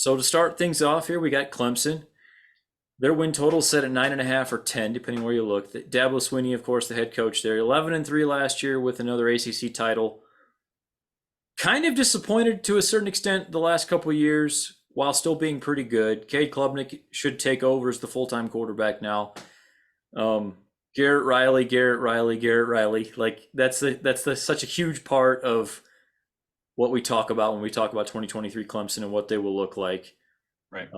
So to start things off here, we got Clemson. Their win total set at 9.5 or 10, depending where you look. Dabo Swinney, of course, the head coach there, 11-3 last year with another ACC title. Kind of disappointed to a certain extent the last couple of years, while still being pretty good. Cade Klubnik should take over as the full-time quarterback now. Garrett Riley. Like that's such a huge part of what we talk about when we talk about 2023 Clemson and what they will look like. Right.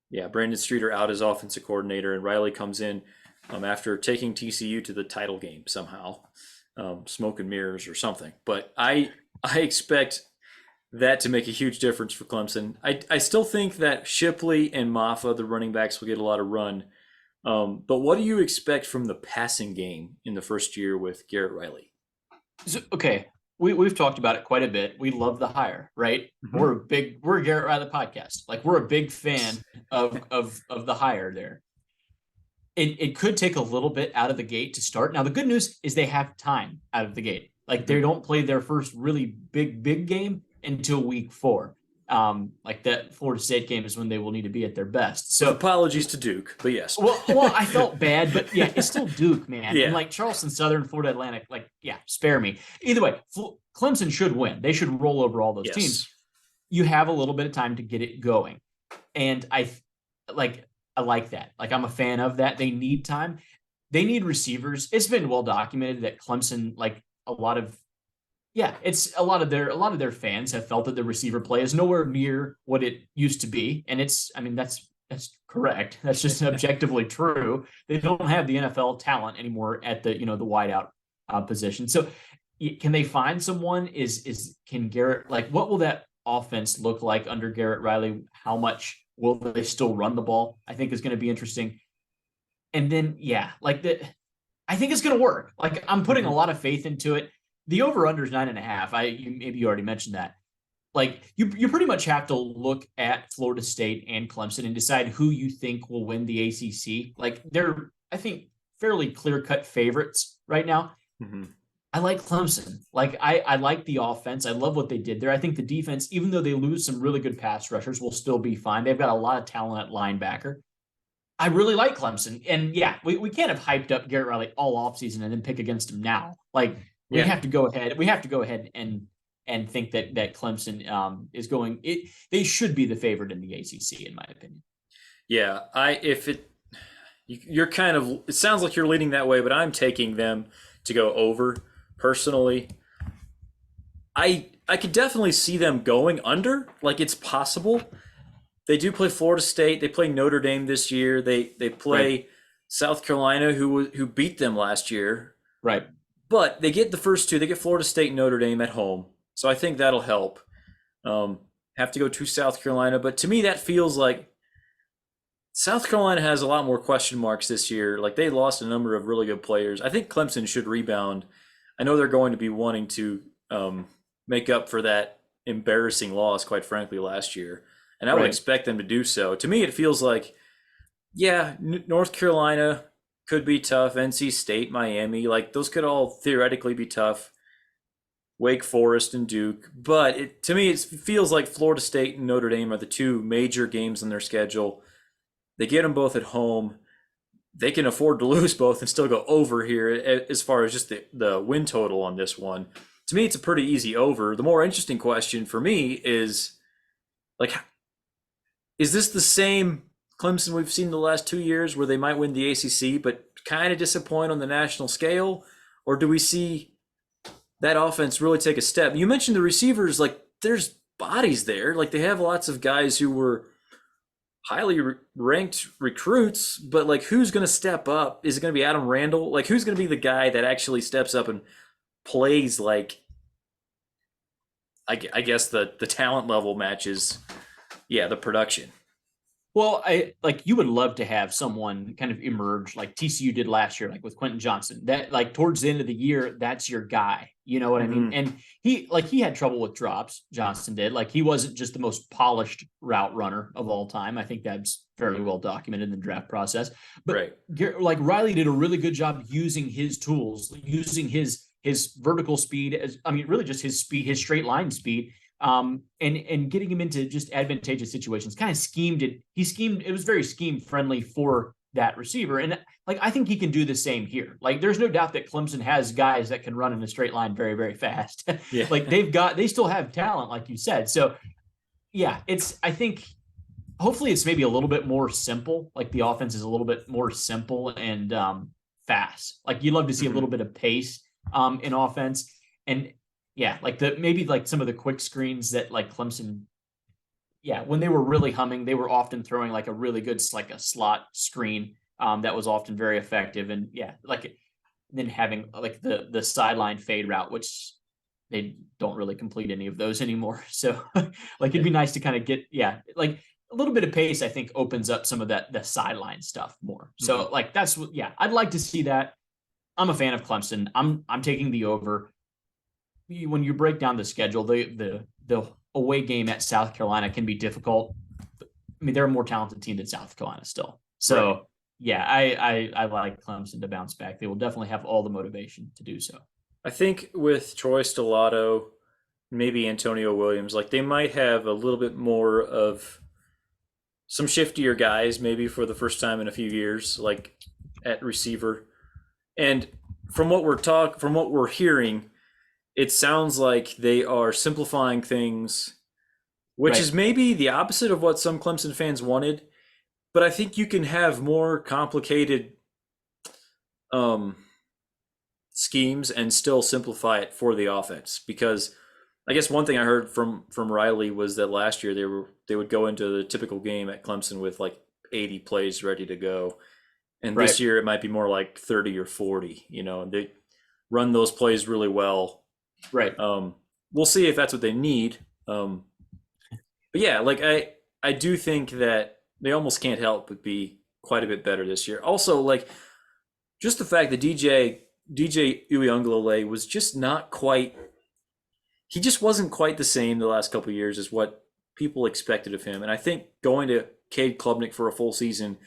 Yeah, Brandon Streeter out as offensive coordinator, and Riley comes in after taking TCU to the title game somehow, smoke and mirrors or something. But I expect that to make a huge difference for Clemson. I still think that Shipley and Maffa, the running backs, will get a lot of run. But what do you expect from the passing game in the first year with Garrett Riley? So, okay, we've talked about it quite a bit. We love the hire, right? Mm-hmm. We're a Garrett Riley podcast. Like, we're a big fan of the hire there. It could take a little bit out of the gate to start. Now, the good news is they have time out of the gate. Like, they don't play their first really big game until week 4. Like that Florida State game is when they will need to be at their best. So apologies to Duke, but yes. Well, I felt bad, but yeah, it's still Duke, man. Yeah. And like Charleston Southern, Florida Atlantic, like, yeah, spare me. Either way, Clemson should win. They should roll over all those teams. You have a little bit of time to get it going. And I like that. Like, I'm a fan of that. They need time. They need receivers. It's been well documented that Clemson, like a lot of their fans have felt that the receiver play is nowhere near what it used to be. And that's correct. That's just objectively true. They don't have the NFL talent anymore at the, the wideout position. So can they find someone? Can Garrett, like, what will that offense look like under Garrett Riley? How much will they still run the ball? I think is going to be interesting. And then, I think it's going to work. Like, I'm putting a lot of faith into it. The over-under is 9.5. Maybe you already mentioned that. Like, you pretty much have to look at Florida State and Clemson and decide who you think will win the ACC. Like, they're, I think, fairly clear-cut favorites right now. Mm-hmm. I like Clemson. Like, I like the offense. I love what they did there. I think the defense, even though they lose some really good pass rushers, will still be fine. They've got a lot of talent at linebacker. I really like Clemson. And, yeah, we can't have hyped up Garrett Riley all offseason and then pick against him now. Like, we have to go ahead and think that Clemson is going. They should be the favorite in the ACC, in my opinion. Yeah, you're kind of. It sounds like you're leaning that way, but I'm taking them to go over personally. I could definitely see them going under. Like, it's possible. They do play Florida State. They play Notre Dame this year. They play South Carolina, who beat them last year. Right. But they get the first two. They get Florida State and Notre Dame at home. So I think that'll help. Have to go to South Carolina. But to me, that feels like South Carolina has a lot more question marks this year. Like, they lost a number of really good players. I think Clemson should rebound. I know they're going to be wanting to make up for that embarrassing loss, quite frankly, last year. And I would expect them to do so. To me, it feels like, North Carolina could be tough. NC State, Miami, like, those could all theoretically be tough. Wake Forest and Duke. But to me, it feels like Florida State and Notre Dame are the two major games on their schedule. They get them both at home. They can afford to lose both and still go over here as far as just the win total on this one. To me, it's a pretty easy over. The more interesting question for me is, like, is this the same Clemson we've seen the last 2 years where they might win the ACC but kind of disappoint on the national scale? Or do we see that offense really take a step? You mentioned the receivers, like, there's bodies there. Like, they have lots of guys who were highly ranked recruits, but, like, who's going to step up? Is it going to be Adam Randall? Like, who's going to be the guy that actually steps up and plays like, I guess the talent level matches, the production? Well, you would love to have someone kind of emerge like TCU did last year, like with Quentin Johnson, that, like, towards the end of the year, that's your guy. You know what I mean? And he had trouble with drops. Johnson did. Like, he wasn't just the most polished route runner of all time. I think that's fairly well documented in the draft process. But like, Riley did a really good job using his tools, using his vertical speed, really just his speed, his straight line speed, And getting him into just advantageous situations, kind of schemed it. It was very scheme friendly for that receiver. And like, I think he can do the same here. Like, there's no doubt that Clemson has guys that can run in a straight line very, very fast. Yeah. Like, they still have talent, like you said. So yeah, I think hopefully it's maybe a little bit more simple. Like, the offense is a little bit more simple and fast. Like, you'd love to see a little bit of pace in offense. And yeah, like maybe like some of the quick screens that like Clemson, yeah, when they were really humming, they were often throwing like a really good, like a slot screen that was often very effective. And yeah, like then having like the sideline fade route, which they don't really complete any of those anymore. So like it'd be nice to kind of get, yeah, like a little bit of pace, I think opens up some of the sideline stuff more. So like that's what, yeah, I'd like to see that. I'm a fan of Clemson. I'm taking the over. When you break down the schedule, the away game at South Carolina can be difficult. I mean, they're a more talented team than South Carolina still. So right. Yeah, I like Clemson to bounce back. They will definitely have all the motivation to do so. I think with Troy Stellato, maybe Antonio Williams, like they might have a little bit more of some shiftier guys, maybe for the first time in a few years, like at receiver. And from what we're hearing, it sounds like they are simplifying things, which is maybe the opposite of what some Clemson fans wanted. But I think you can have more complicated schemes and still simplify it for the offense. Because I guess one thing I heard from Riley was that last year they would go into the typical game at Clemson with like 80 plays ready to go. And this year it might be more like 30 or 40, and they run those plays really well. Right. We'll see if that's what they need. But yeah, like I do think that they almost can't help but be quite a bit better this year. Also, like just the fact that DJ Uiagalelei was just not quite. He just wasn't quite the same the last couple of years as what people expected of him. And I think going to Cade Klubnik for a full season,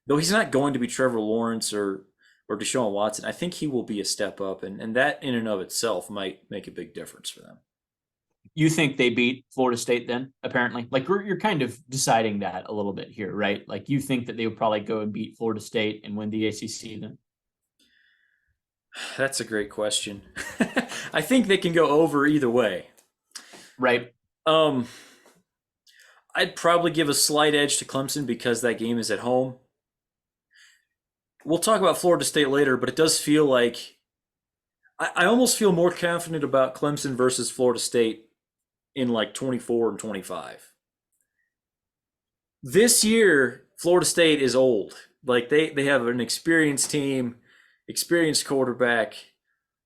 though he's not going to be Trevor Lawrence or Deshaun Watson, I think he will be a step up, and that in and of itself might make a big difference for them. You think they beat Florida State then, apparently? Like, you're kind of deciding that a little bit here, right? Like, you think that they would probably go and beat Florida State and win the ACC then? That's a great question. I think they can go over either way. Right. I'd probably give a slight edge to Clemson because that game is at home. We'll talk about Florida State later, but it does feel like I almost feel more confident about Clemson versus Florida State in like 24 and 25. This year, Florida State is old. Like they have an experienced team, experienced quarterback.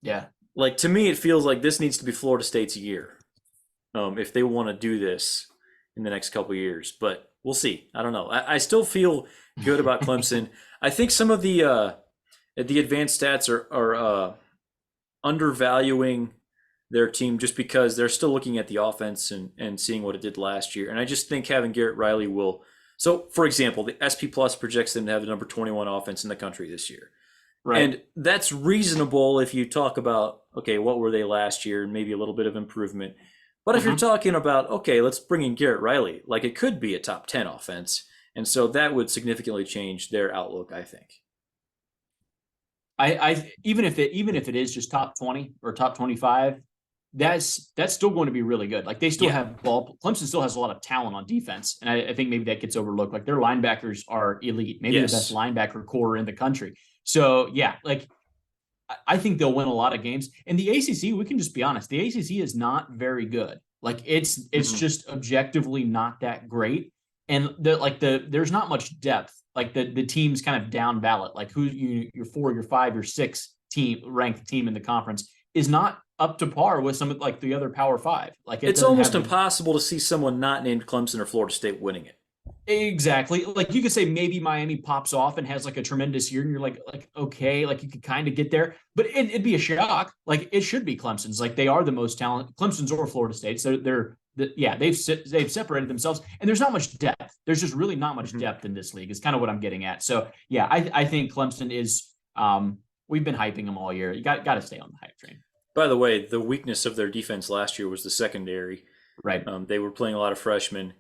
Yeah. Like to me, it feels like this needs to be Florida State's year if they want to do this in the next couple of years. But we'll see. I don't know. I still feel good about Clemson. I think some of the advanced stats are undervaluing their team just because they're still looking at the offense and seeing what it did last year. And I just think having Garrett Riley will. So, for example, the SP Plus projects them to have the number 21 offense in the country this year. Right. And that's reasonable if you talk about, okay, what were they last year and maybe a little bit of improvement. But if you're talking about, okay, let's bring in Garrett Riley, like it could be a top 10 offense. And so that would significantly change their outlook, I think. I even if it is just top 20 or top 25, that's still going to be really good. Like they still have ball. Clemson still has a lot of talent on defense, and I think maybe that gets overlooked. Like their linebackers are elite, maybe the best linebacker core in the country. So yeah, like I think they'll win a lot of games. And the ACC, we can just be honest, the ACC is not very good. Like it's just objectively not that great. And there's not much depth. Like the teams kind of down ballot, like who your 4, your 5, your 6 team ranked team in the conference is not up to par with some of like the other Power 5. Like it's almost impossible to see someone not named Clemson or Florida State winning it. Exactly. Like you could say maybe Miami pops off and has like a tremendous year, and you're like okay, like you could kind of get there, but it'd be a shock. Like it should be Clemson's. Like they are the most talented, Clemson's or Florida State's. They've separated themselves, and there's not much depth. There's just really not much depth in this league. Is kind of what I'm getting at. So yeah, I think Clemson is. We've been hyping them all year. You got to stay on the hype train. By the way, the weakness of their defense last year was the secondary. Right. They were playing a lot of freshmen.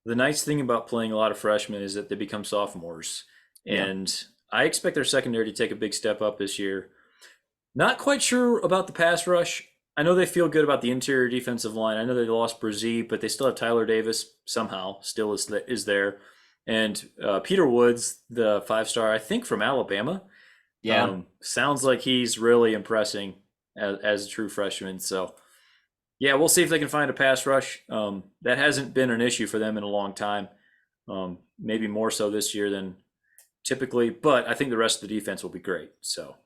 The nice thing about playing a lot of freshmen is that they become sophomores, Yeah. and I expect their secondary to take a big step up this year. Not quite sure about the pass rush. I know they feel good about the interior defensive line. I know they lost Brzee, but they still have Tyler Davis somehow still is there, and Peter Woods, the 5-star, I think from Alabama. Yeah. Sounds like he's really impressing as a true freshman. So yeah, we'll see if they can find a pass rush. That hasn't been an issue for them in a long time. Maybe more so this year than typically, but I think the rest of the defense will be great. So